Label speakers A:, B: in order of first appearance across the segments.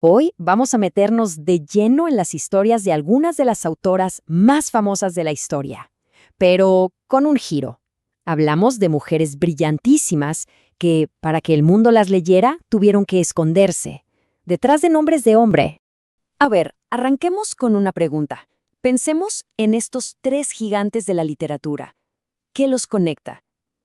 A: Hoy vamos a meternos de lleno en las historias de algunas de las autoras más famosas de la historia, pero con un giro. Hablamos de mujeres brillantísimas que, para que el mundo las leyera, tuvieron que esconderse, detrás de nombres de hombre. A ver, arranquemos con una pregunta. Pensemos en estos tres gigantes de la literatura. ¿Qué los conecta?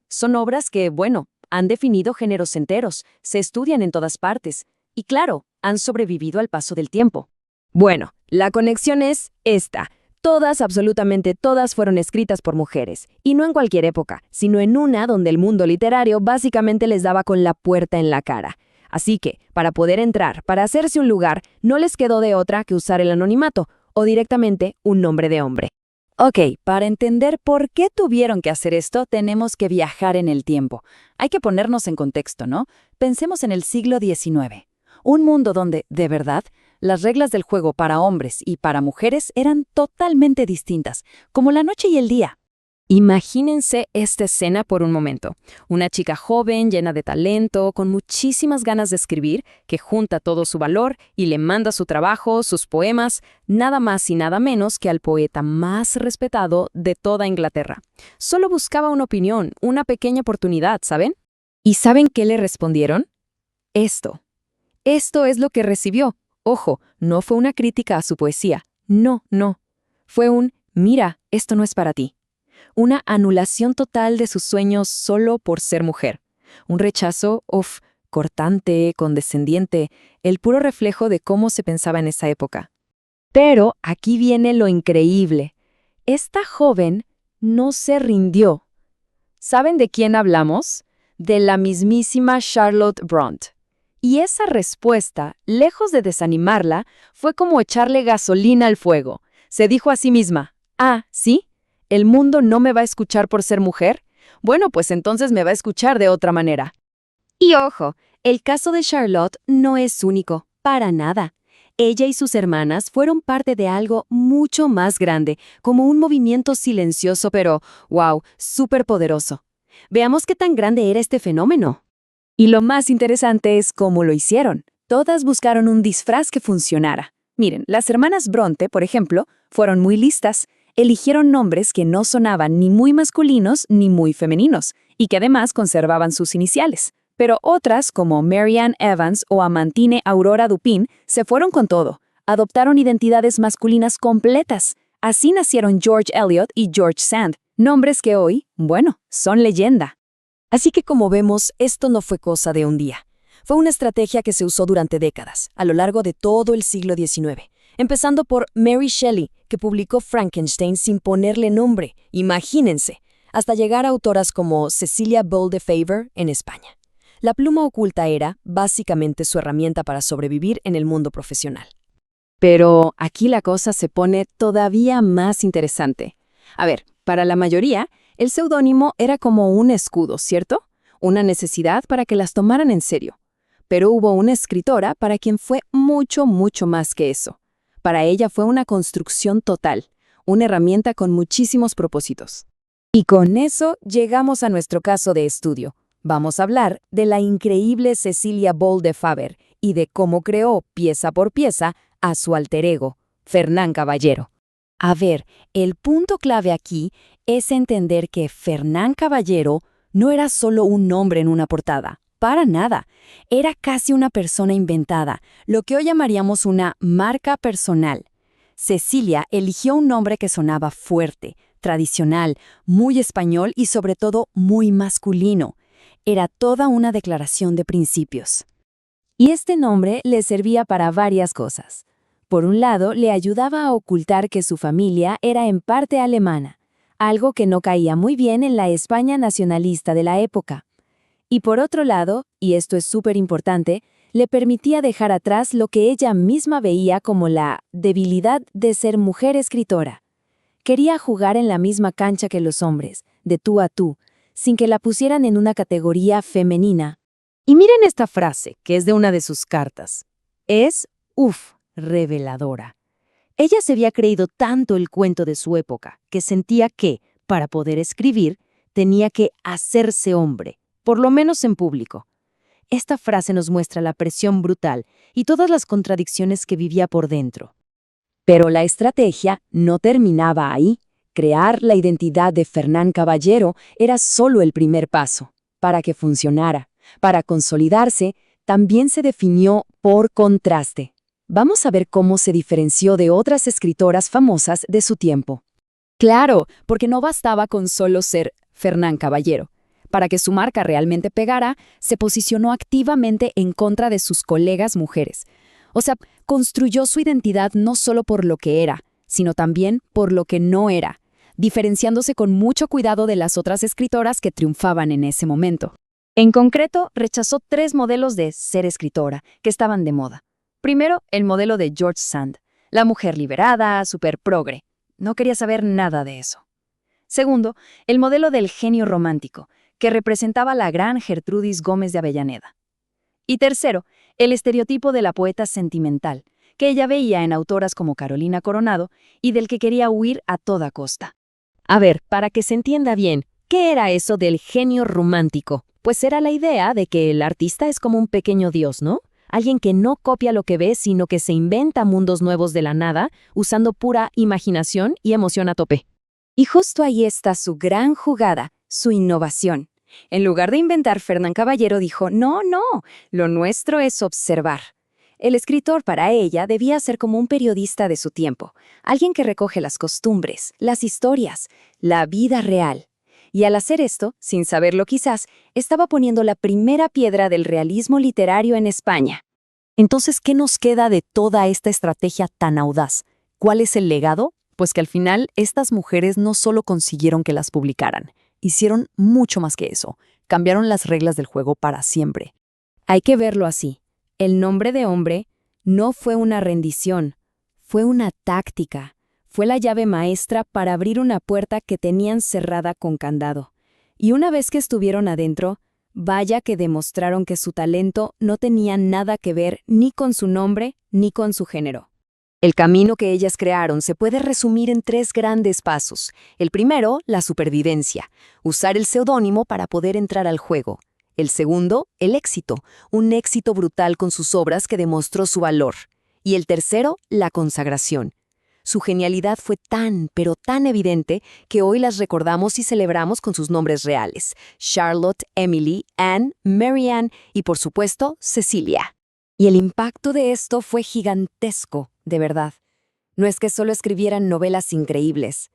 A: Son obras que, bueno, han definido géneros enteros, se estudian en todas partes y, claro, han sobrevivido al paso del tiempo. Bueno, la conexión es esta. Todas, absolutamente todas, fueron escritas por mujeres, y no en cualquier época, sino en una donde el mundo literario básicamente les daba con la puerta en la cara. Así que, para poder entrar, para hacerse un lugar, no les quedó de otra que usar el anonimato, o directamente un nombre de hombre. Ok, para entender por qué tuvieron que hacer esto, tenemos que viajar en el tiempo. Hay que ponernos en contexto, ¿no? Pensemos en el siglo XIX. Un mundo donde, de verdad, las reglas del juego para hombres y para mujeres eran totalmente distintas, como la noche y el día. Imagínense esta escena por un momento. Una chica joven, llena de talento, con muchísimas ganas de escribir, que junta todo su valor y le manda su trabajo, sus poemas, nada más y nada menos que al poeta más respetado de toda Inglaterra. Solo buscaba una opinión, una pequeña oportunidad, ¿saben? ¿Y saben qué le respondieron? Esto. Esto es lo que recibió. Ojo, no fue una crítica a su poesía. No, no. Fue un, mira, esto no es para ti. Una anulación total de sus sueños solo por ser mujer. Un rechazo, cortante, condescendiente, el puro reflejo de cómo se pensaba en esa época. Pero aquí viene lo increíble. Esta joven no se rindió. ¿Saben de quién hablamos? De la mismísima Charlotte Brontë. Y esa respuesta, lejos de desanimarla, fue como echarle gasolina al fuego. Se dijo a sí misma, ¿sí? ¿El mundo no me va a escuchar por ser mujer? Bueno, pues entonces me va a escuchar de otra manera. Y ojo, el caso de Charlotte no es único, para nada. Ella y sus hermanas fueron parte de algo mucho más grande, como un movimiento silencioso pero, wow, súper poderoso. Veamos qué tan grande era este fenómeno. Y lo más interesante es cómo lo hicieron. Todas buscaron un disfraz que funcionara. Miren, las hermanas Brontë, por ejemplo, fueron muy listas. Eligieron nombres que no sonaban ni muy masculinos ni muy femeninos, y que además conservaban sus iniciales. Pero otras, como Mary Ann Evans o Amantine Aurora Dupin, se fueron con todo. Adoptaron identidades masculinas completas. Así nacieron George Eliot y George Sand, nombres que hoy, bueno, son leyenda. Así que como vemos, esto no fue cosa de un día. Fue una estrategia que se usó durante décadas, a lo largo de todo el siglo XIX. Empezando por Mary Shelley, que publicó Frankenstein sin ponerle nombre, imagínense, hasta llegar a autoras como Cecilia Ball de Favor en España. La pluma oculta era, básicamente, su herramienta para sobrevivir en el mundo profesional. Pero aquí la cosa se pone todavía más interesante. A ver, para la mayoría, el seudónimo era como un escudo, ¿cierto? Una necesidad para que las tomaran en serio. Pero hubo una escritora para quien fue mucho, mucho más que eso. Para ella fue una construcción total, una herramienta con muchísimos propósitos. Y con eso llegamos a nuestro caso de estudio. Vamos a hablar de la increíble Cecilia Ball de Favor y de cómo creó, pieza por pieza, a su alter ego, Fernán Caballero. A ver, el punto clave aquí es entender que Fernán Caballero no era solo un nombre en una portada. Para nada. Era casi una persona inventada, lo que hoy llamaríamos una marca personal. Cecilia eligió un nombre que sonaba fuerte, tradicional, muy español y sobre todo muy masculino. Era toda una declaración de principios. Y este nombre le servía para varias cosas. Por un lado, le ayudaba a ocultar que su familia era en parte alemana, algo que no caía muy bien en la España nacionalista de la época. Y por otro lado, y esto es súper importante, le permitía dejar atrás lo que ella misma veía como la debilidad de ser mujer escritora. Quería jugar en la misma cancha que los hombres, de tú a tú, sin que la pusieran en una categoría femenina. Y miren esta frase, que es de una de sus cartas. Es, reveladora. Ella se había creído tanto el cuento de su época, que sentía que, para poder escribir, tenía que hacerse hombre, por lo menos en público. Esta frase nos muestra la presión brutal y todas las contradicciones que vivía por dentro. Pero la estrategia no terminaba ahí. Crear la identidad de Fernán Caballero era solo el primer paso. Para que funcionara, para consolidarse, también se definió por contraste. Vamos a ver cómo se diferenció de otras escritoras famosas de su tiempo.
B: Claro, porque no bastaba con solo ser Fernán Caballero. Para que su marca realmente pegara, se posicionó activamente en contra de sus colegas mujeres. O sea, construyó su identidad no solo por lo que era, sino también por lo que no era, diferenciándose con mucho cuidado de las otras escritoras que triunfaban en ese momento. En concreto, rechazó 3 modelos de ser escritora que estaban de moda. Primero, el modelo de George Sand, la mujer liberada, súper progre. No quería saber nada de eso. Segundo, el modelo del genio romántico, que representaba a la gran Gertrudis Gómez de Avellaneda. Y tercero, el estereotipo de la poeta sentimental, que ella veía en autoras como Carolina Coronado y del que quería huir a toda costa.
A: A ver, para que se entienda bien, ¿qué era eso del genio romántico? Pues era la idea de que el artista es como un pequeño dios, ¿no? Alguien que no copia lo que ve, sino que se inventa mundos nuevos de la nada, usando pura imaginación y emoción a tope.
B: Y justo ahí está su gran jugada, su innovación. En lugar de inventar, Fernán Caballero dijo, no, lo nuestro es observar. El escritor para ella debía ser como un periodista de su tiempo, alguien que recoge las costumbres, las historias, la vida real. Y al hacer esto, sin saberlo quizás, estaba poniendo la primera piedra del realismo literario en España.
A: Entonces, ¿qué nos queda de toda esta estrategia tan audaz? ¿Cuál es el legado? Pues que al final estas mujeres no solo consiguieron que las publicaran, hicieron mucho más que eso, cambiaron las reglas del juego para siempre.
B: Hay que verlo así. El nombre de hombre no fue una rendición, fue una táctica. Fue la llave maestra para abrir una puerta que tenían cerrada con candado. Y una vez que estuvieron adentro, vaya que demostraron que su talento no tenía nada que ver ni con su nombre ni con su género.
A: El camino que ellas crearon se puede resumir en 3 grandes pasos. El primero, la supervivencia, usar el seudónimo para poder entrar al juego. El segundo, el éxito, un éxito brutal con sus obras que demostró su valor. Y el tercero, la consagración. Su genialidad fue tan, pero tan evidente que hoy las recordamos y celebramos con sus nombres reales: Charlotte, Emily, Anne, Marianne y, por supuesto, Cecilia. Y el impacto de esto fue gigantesco, de verdad. No es que solo escribieran novelas increíbles.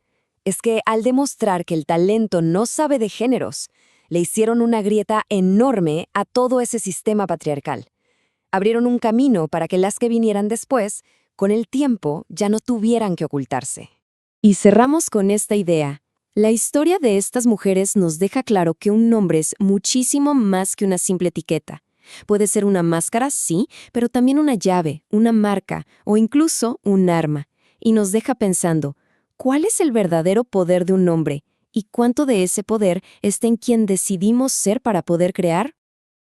A: Es que al demostrar que el talento no sabe de géneros, le hicieron una grieta enorme a todo ese sistema patriarcal. Abrieron un camino para que las que vinieran después, con el tiempo, ya no tuvieran que ocultarse. Y cerramos con esta idea. La historia de estas mujeres nos deja claro que un nombre es muchísimo más que una simple etiqueta. Puede ser una máscara, sí, pero también una llave, una marca o incluso un arma. Y nos deja pensando, ¿cuál es el verdadero poder de un nombre? ¿Y cuánto de ese poder está en quien decidimos ser para poder crear?